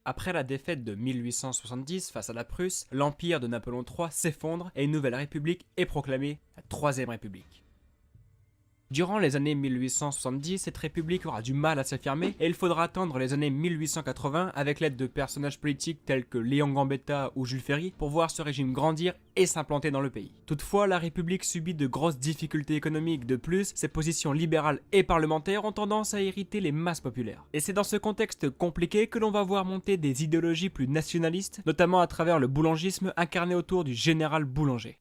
Après la défaite de 1870 face à la Prusse, l'empire de Napoléon III s'effondre et une nouvelle république est proclamée, la Troisième République. Durant les années 1870, cette république aura du mal à s'affirmer et il faudra attendre les années 1880 avec l'aide de personnages politiques tels que Léon Gambetta ou Jules Ferry pour voir ce régime grandir et s'implanter dans le pays. Toutefois, la république subit de grosses difficultés économiques. De plus, ses positions libérales et parlementaires ont tendance à irriter les masses populaires. Et c'est dans ce contexte compliqué que l'on va voir monter des idéologies plus nationalistes, notamment à travers le boulangisme incarné autour du général Boulanger.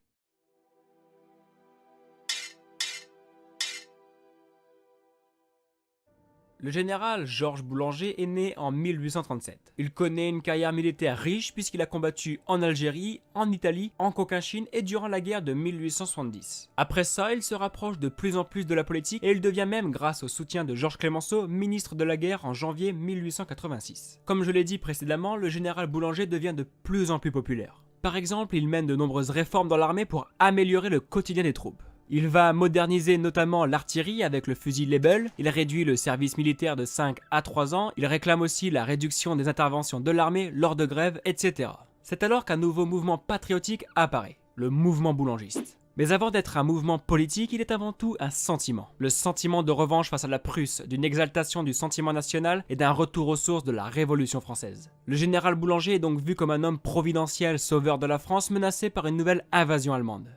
Le général Georges Boulanger est né en 1837. Il connaît une carrière militaire riche puisqu'il a combattu en Algérie, en Italie, en Cochinchine et durant la guerre de 1870. Après ça, il se rapproche de plus en plus de la politique et il devient même, grâce au soutien de Georges Clemenceau, ministre de la guerre en janvier 1886. Comme je l'ai dit précédemment, le général Boulanger devient de plus en plus populaire. Par exemple, il mène de nombreuses réformes dans l'armée pour améliorer le quotidien des troupes. Il va moderniser notamment l'artillerie avec le fusil Lebel, il réduit le service militaire de 5 à 3 ans, il réclame aussi la réduction des interventions de l'armée lors de grèves, etc. C'est alors qu'un nouveau mouvement patriotique apparaît, le mouvement boulangiste. Mais avant d'être un mouvement politique, il est avant tout un sentiment. Le sentiment de revanche face à la Prusse, d'une exaltation du sentiment national et d'un retour aux sources de la Révolution française. Le général Boulanger est donc vu comme un homme providentiel, sauveur de la France, menacé par une nouvelle invasion allemande.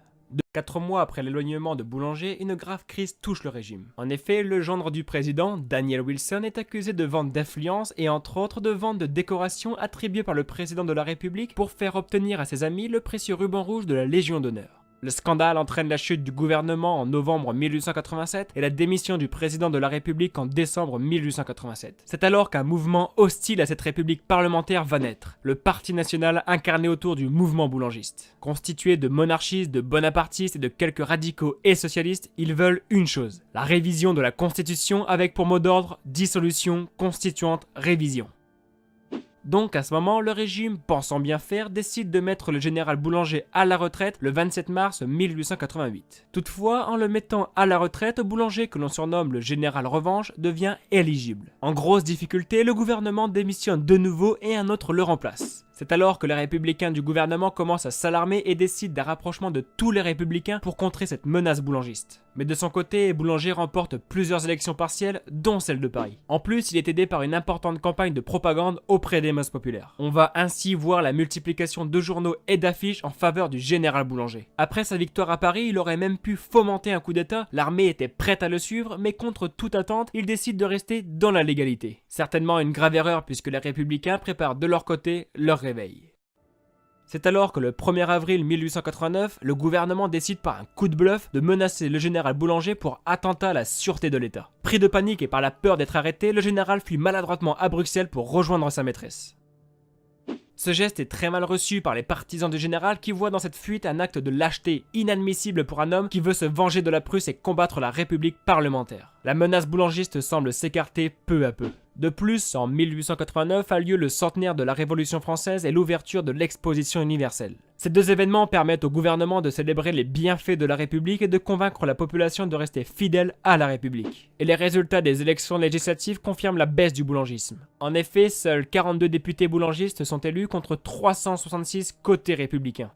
4 mois après l'éloignement de Boulanger, une grave crise touche le régime. En effet, le gendre du président, Daniel Wilson, est accusé de vente d'influence et entre autres de vente de décorations attribuées par le président de la République pour faire obtenir à ses amis le précieux ruban rouge de la Légion d'honneur. Le scandale entraîne la chute du gouvernement en novembre 1887 et la démission du président de la République en décembre 1887. C'est alors qu'un mouvement hostile à cette république parlementaire va naître, le Parti national incarné autour du mouvement boulangiste. Constitué de monarchistes, de bonapartistes et de quelques radicaux et socialistes, ils veulent une chose, la révision de la Constitution avec pour mot d'ordre dissolution, constituante, révision. Donc à ce moment, le régime, pensant bien faire, décide de mettre le général Boulanger à la retraite le 27 mars 1888. Toutefois, en le mettant à la retraite, Boulanger, que l'on surnomme le général Revanche, devient éligible. En grosse difficulté, le gouvernement démissionne de nouveau et un autre le remplace. C'est alors que les républicains du gouvernement commencent à s'alarmer et décident d'un rapprochement de tous les républicains pour contrer cette menace boulangiste. Mais de son côté, Boulanger remporte plusieurs élections partielles, dont celle de Paris. En plus, il est aidé par une importante campagne de propagande auprès des masses populaires. On va ainsi voir la multiplication de journaux et d'affiches en faveur du général Boulanger. Après sa victoire à Paris, il aurait même pu fomenter un coup d'état, l'armée était prête à le suivre, mais contre toute attente, il décide de rester dans la légalité. Certainement une grave erreur puisque les républicains préparent de leur côté leur réveil. C'est alors que le 1er avril 1889, le gouvernement décide par un coup de bluff de menacer le général Boulanger pour attentat à la sûreté de l'État. Pris de panique et par la peur d'être arrêté, le général fuit maladroitement à Bruxelles pour rejoindre sa maîtresse. Ce geste est très mal reçu par les partisans du général qui voient dans cette fuite un acte de lâcheté inadmissible pour un homme qui veut se venger de la Prusse et combattre la République parlementaire. La menace boulangiste semble s'écarter peu à peu. De plus, en 1889 a lieu le centenaire de la Révolution française et l'ouverture de l'Exposition universelle. Ces deux événements permettent au gouvernement de célébrer les bienfaits de la République et de convaincre la population de rester fidèle à la République. Et les résultats des élections législatives confirment la baisse du boulangisme. En effet, seuls 42 députés boulangistes sont élus contre 366 côté républicain.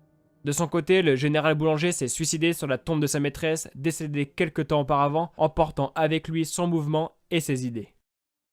De son côté, le général Boulanger s'est suicidé sur la tombe de sa maîtresse, décédée quelque temps auparavant, emportant avec lui son mouvement et ses idées.